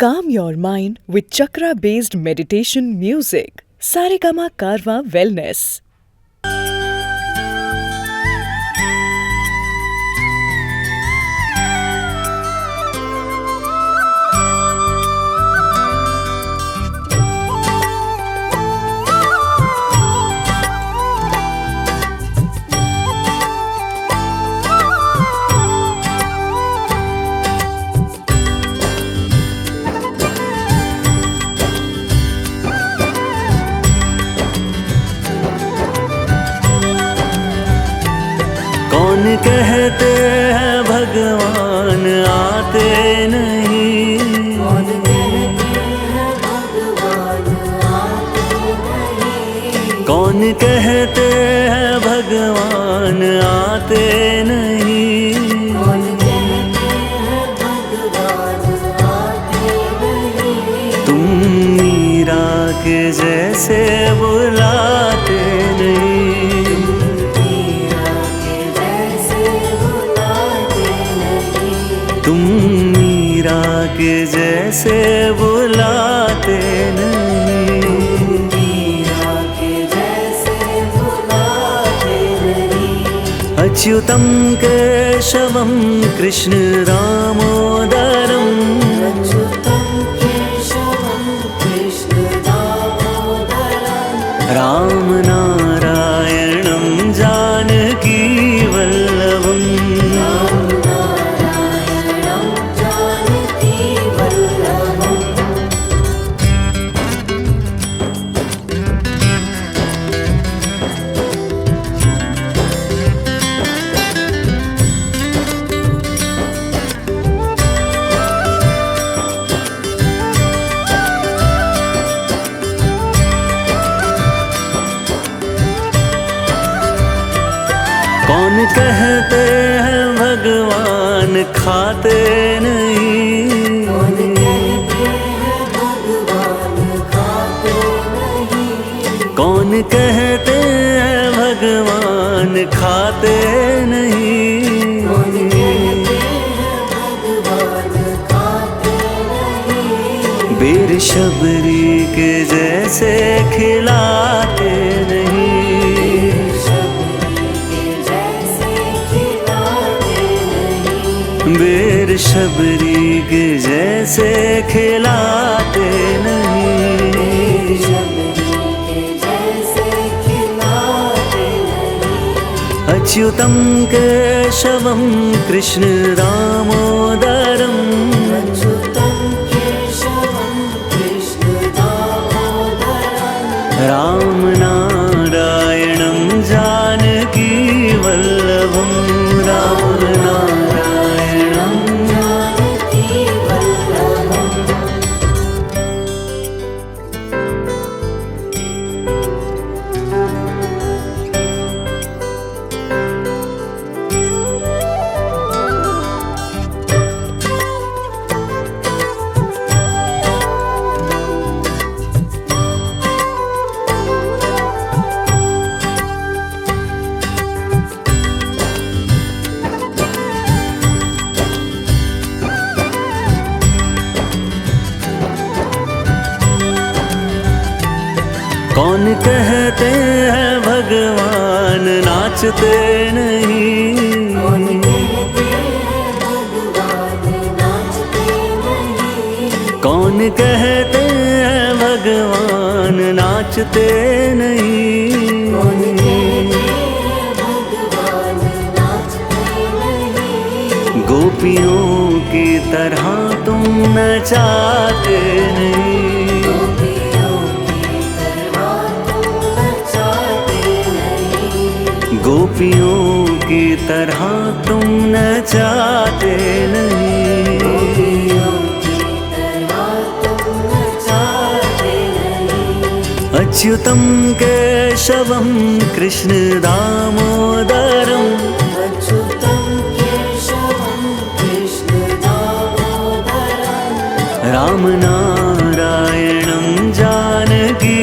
Calm your mind with chakra-based meditation music. Saregama Karwa Wellness. कौन कहते हैं भगवान आते नहीं, कौन कहते हैं भगवान आते नहीं, कौन कहते हैं भगवान आते नहीं, कौन कहते हैं भगवान आते नहीं। तुम मीरा के जैसे बुलाते नहीं, तुम मीरा के जैसे बुलाते नहीं, मीरा के जैसे बुलाते नहीं। अच्युतं केशवं कृष्ण दामोदरम्, अच्युतं केशवं कृष्ण दामोदरम्, राम नारायणं जानकी वल्लभम्, कौन कहते हैं भगवान खाते नहीं, कौन कहते हैं भगवान खाते नहीं, कौन कहते हैं भगवान खाते नहीं, कौन कहते हैं भगवान खाते नहीं। बेर शबरी के जैसे खिलाते नहीं, बेर शबरी के जैसे खिलाते नहीं, अच्युतं केशवं कृष्ण दामोदरम्, अच्युतं केशवं कृष्ण दामोदरम्, राम नारायणं जानकी वल्लभम्, राम नारायणं जानकी वल्लभम्। कौन कहते हैं भगवान नाचते नहीं, कौन कहते हैं भगवान नाचते नहीं, कौन कहते हैं भगवान नाचते नहीं, कौन कहते हैं भगवान नाचते नहीं। गोपियों की तरह तुम नचाते नहीं, गोपियों की तरह तुम नचाते नहीं, अच्युतं केशवं कृष्ण दामोदरम्, अच्युतं केशवं कृष्ण दामोदरम्, राम नारायणं जानकी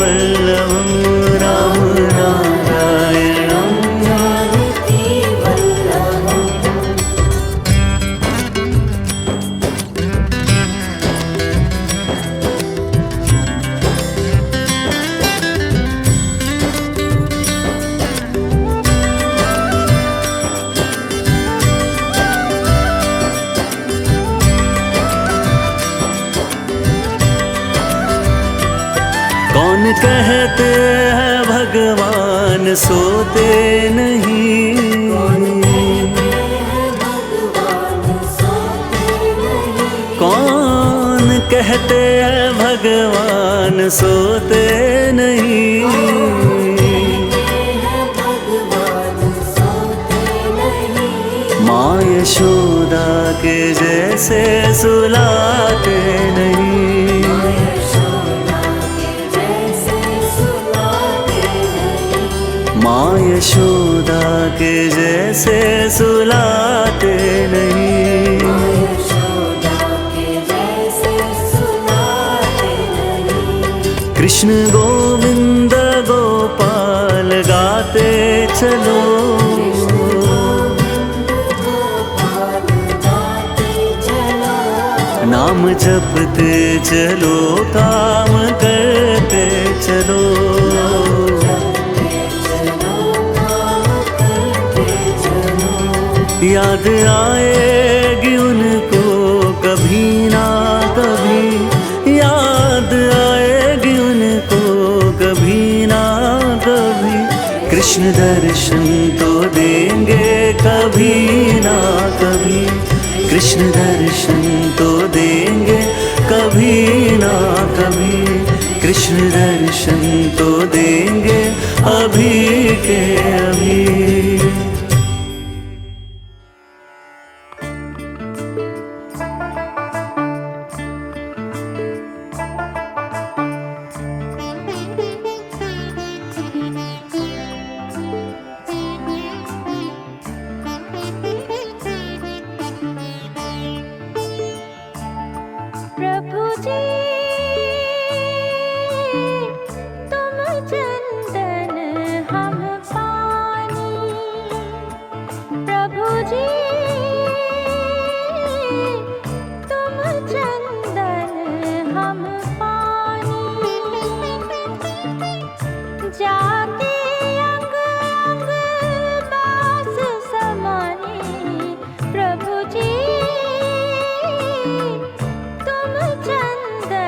वल्लभम्, राम नारायणं जानकी वल्लभम्। कहते हैं भगवान सोते नहीं, कौन कहते हैं भगवान सोते नहीं। माँ यशोदा के जैसे सुलाते नहीं, माँ यशोदा के जैसे सुलाते नहीं। कृष्ण गोविंद गोपाल गाते चलो, नाम जपते चलो, काम करते चलो। याद आएगी उनको कभी ना कभी, याद आएगी उनको कभी ना कभी। कृष्ण दर्शन तो देंगे कभी ना कभी, कृष्ण दर्शन तो देंगे कभी ना कभी, कृष्ण दर्शन तो देंगे अभी के अभी। प्रभु जी तुम चंदन हम पानी, प्रभु जी तुम चंदन हम पानी। जाके अंग अंग बास समानी, प्रभु जी तुम चंदन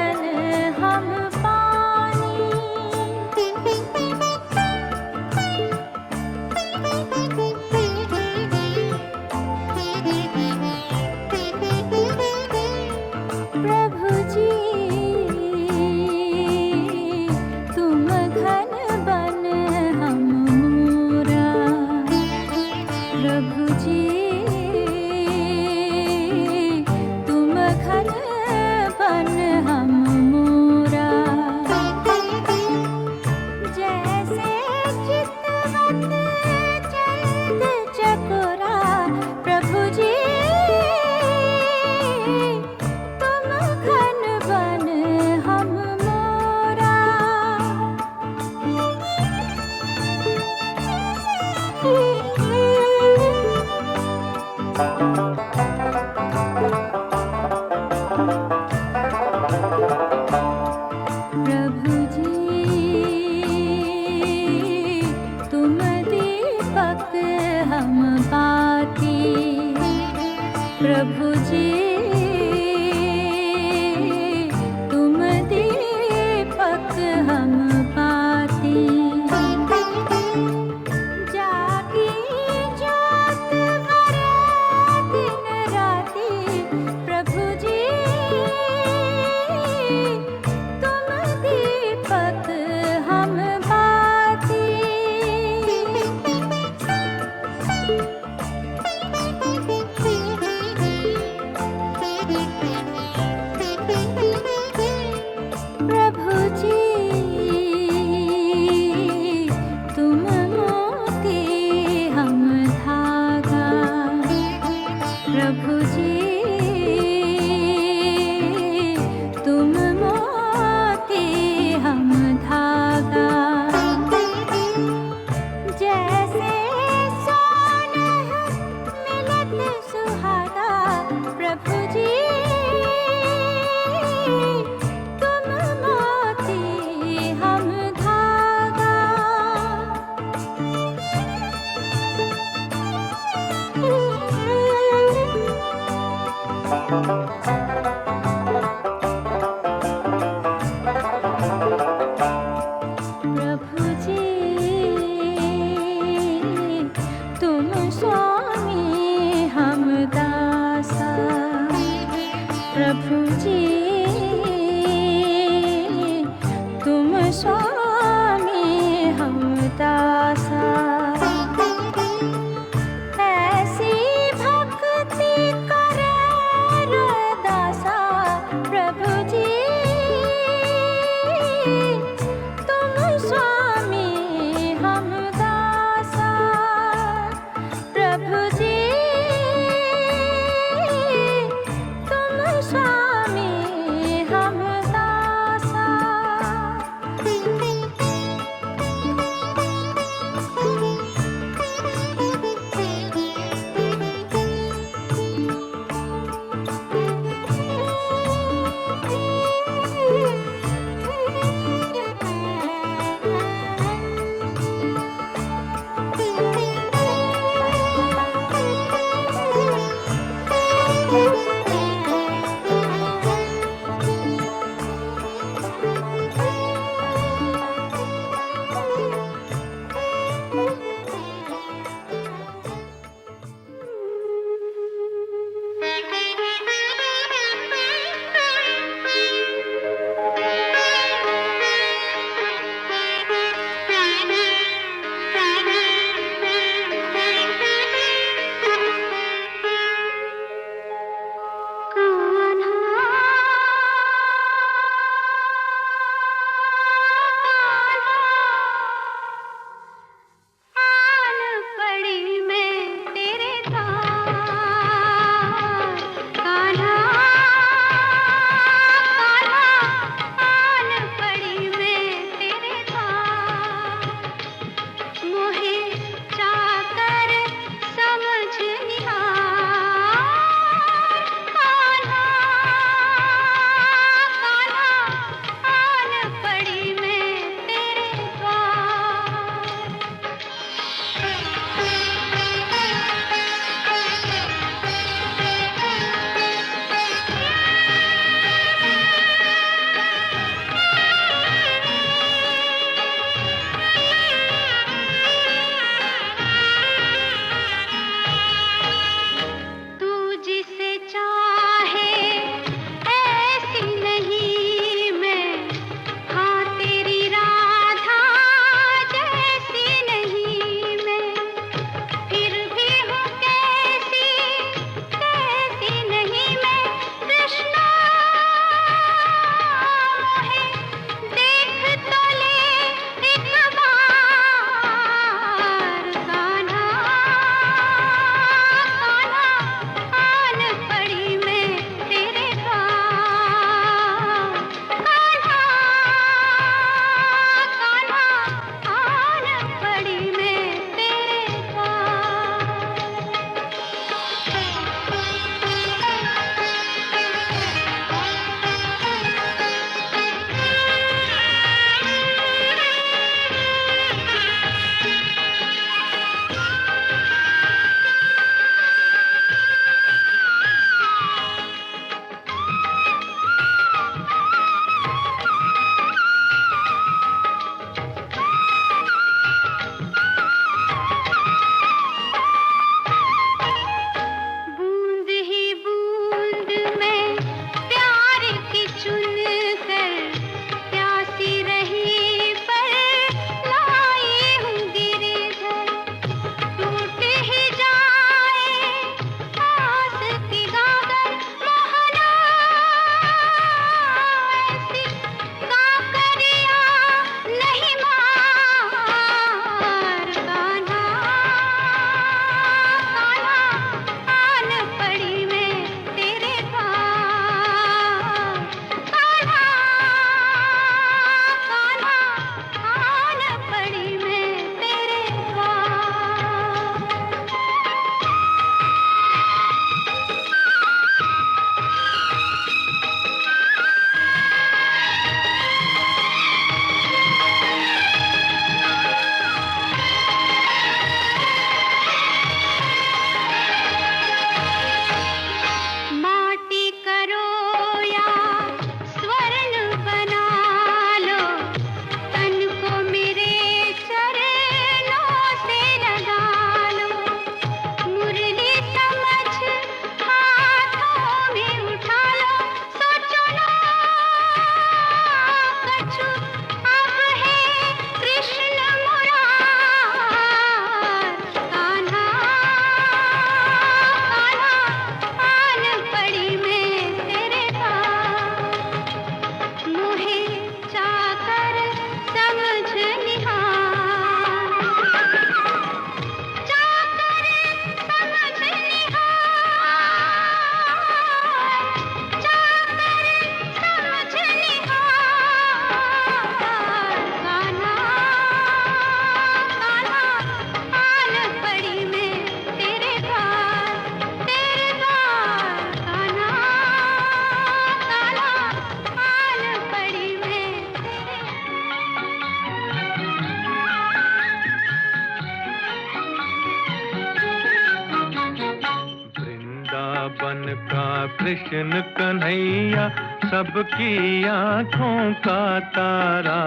कृष्ण कन्हैया सबकी आँखों का तारा।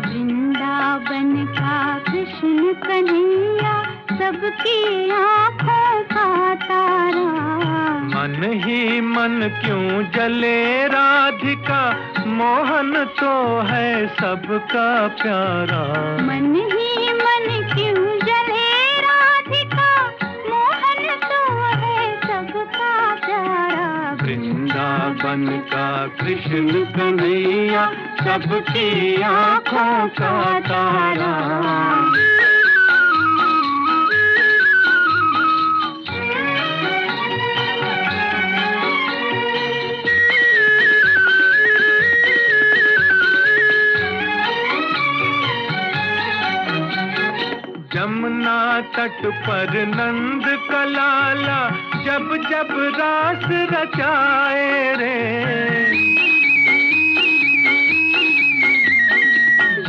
वृंदावन का कृष्ण कन्हैया सबकी आँखों का तारा। मन ही मन क्यों जले राधिका, मोहन तो है सबका प्यारा। मन ही मन क्यों जले राधिका, मोहन तो है सबका प्यारा। वृंदावन का कृष्ण कन्हैया सबकी आँखों का तारा। जमुना तट पर नंद का लाला जब जब रास रचाए रे।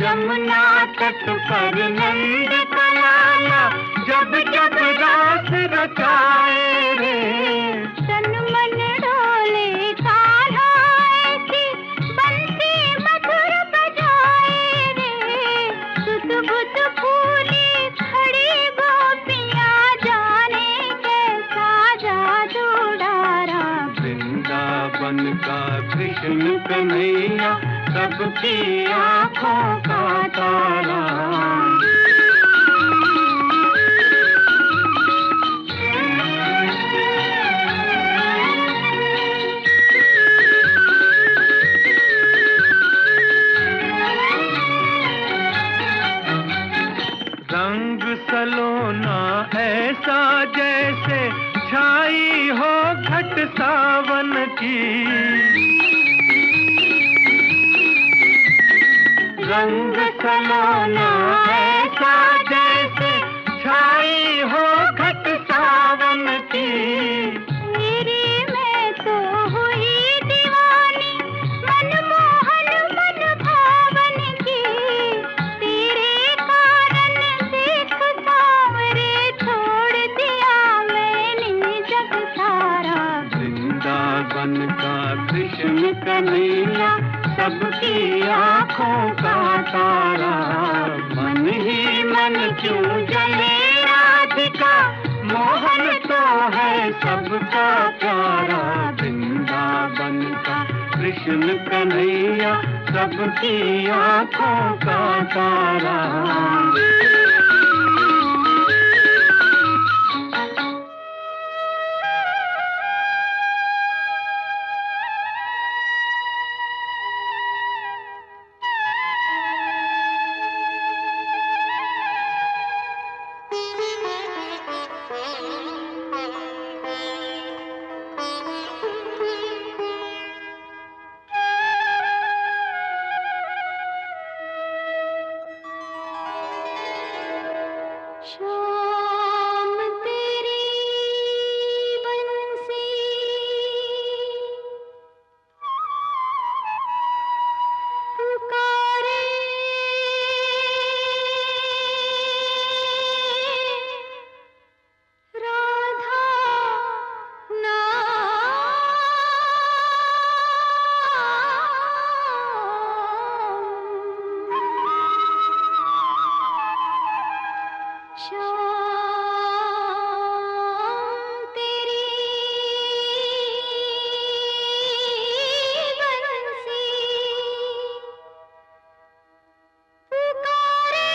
जमुना तट पर नंद का लाला जब जब रास रचाए रे। तन मन डोले कान्हा ऐसी बंसी मधुर बजाए रे। सुध बुध फूली खड़ी गोपियाँ जाने कैसा जादू डारा। वृंदावन का कृष्ण कन्हैया सबकी आँखों का तारा। रंग सलोना ऐसा जैसे छाई हो घट सावन की। रंग सलोना ऐसा जैसे छाई हो घट सावन की। तेरी मैं तो हुई दीवानी, मनमोहन मन भावन की। तेरे कारण देख सांवरे छोड़ दिया मैंने जग सारा। वृंदावन का कृष्ण कन्हैया सबकी आँखों का तारा। मन ही मन क्यों जले राधिका, मोहन तो है सबका प्यारा। वृंदावन का कृष्ण कन्हैया सबकी आँखों का तारा। शाम तेरी बंसी पुकारे, राधा शाम तेरी बंसी पुकारे,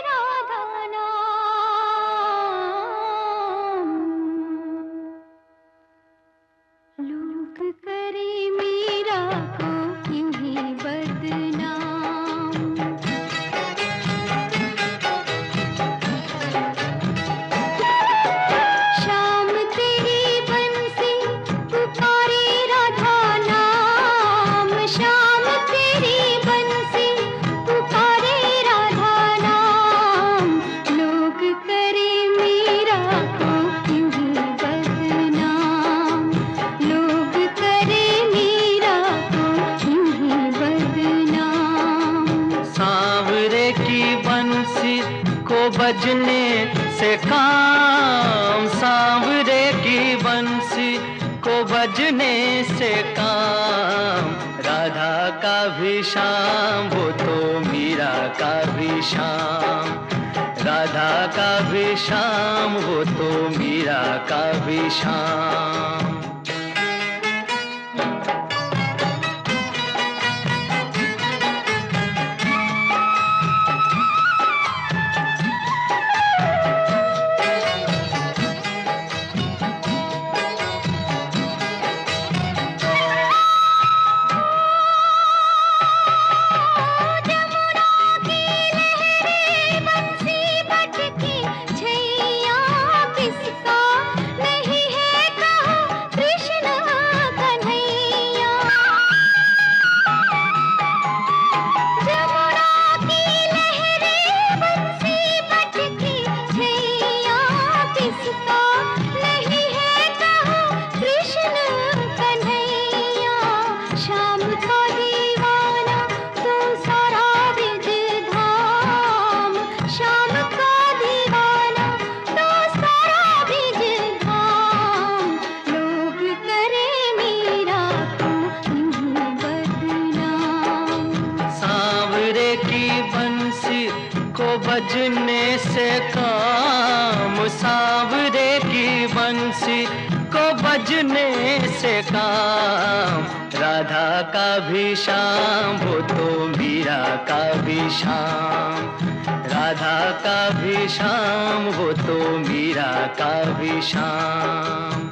राधा नाम। लोग करे मीरा को यूं ही बदनाम। शाम तेरी बंसी पुकारे, राधा नाम। शाम तेरी बंसी पुकारे, राधा नाम। लोग करे मीरा को यूं ही बदनाम। लोग करे मीरा को यूं ही बदनाम। सांवरे की बंसी को बजने से काम, सांवरे की बंसी को बजने से काम। राधा का भी श्याम वो तो मीरा का भी श्याम। राधा का भी श्याम वो तो मीरा का भी श्याम। बजने से काम, सांवरे की बंसी को बजने से काम। राधा का भी श्याम वो तो मीरा का भी श्याम। राधा का भी श्याम वो तो मीरा का भी श्याम।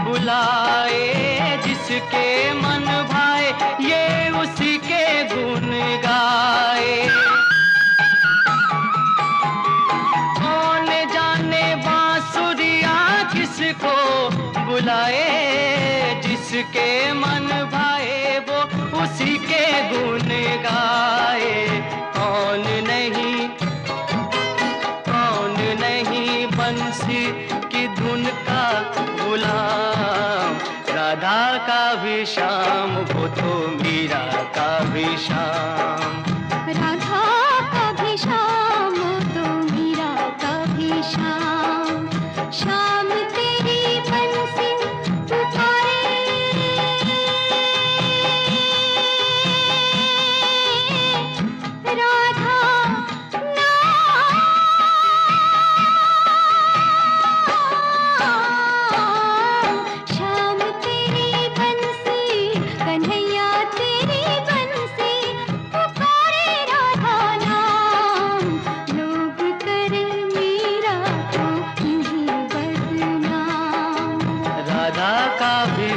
बुलाए जिसके मन भाए ये उसी के गुण गाए। कौन जाने बांसुरिया किसको बुलाए, जिसके मन भाए वो उसी के गुण गाए। कौन नहीं बंसी की धुन का गुलाम। राधा का भी श्याम वो तो मीरा का भी श्याम। राधा का भी श्याम तो मीरा का भी श्याम। श्याम तेरी बंसी पुकारे, राधा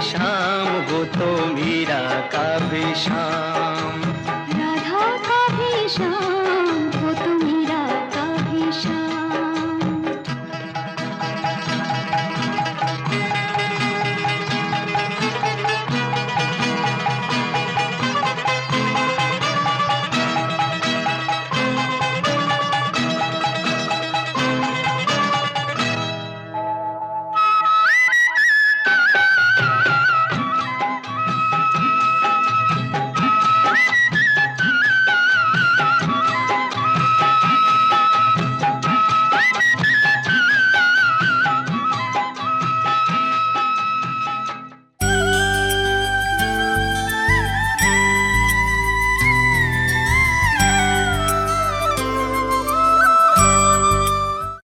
श्याम वो तो मीरा का भी श्याम। राधा का भी श्याम।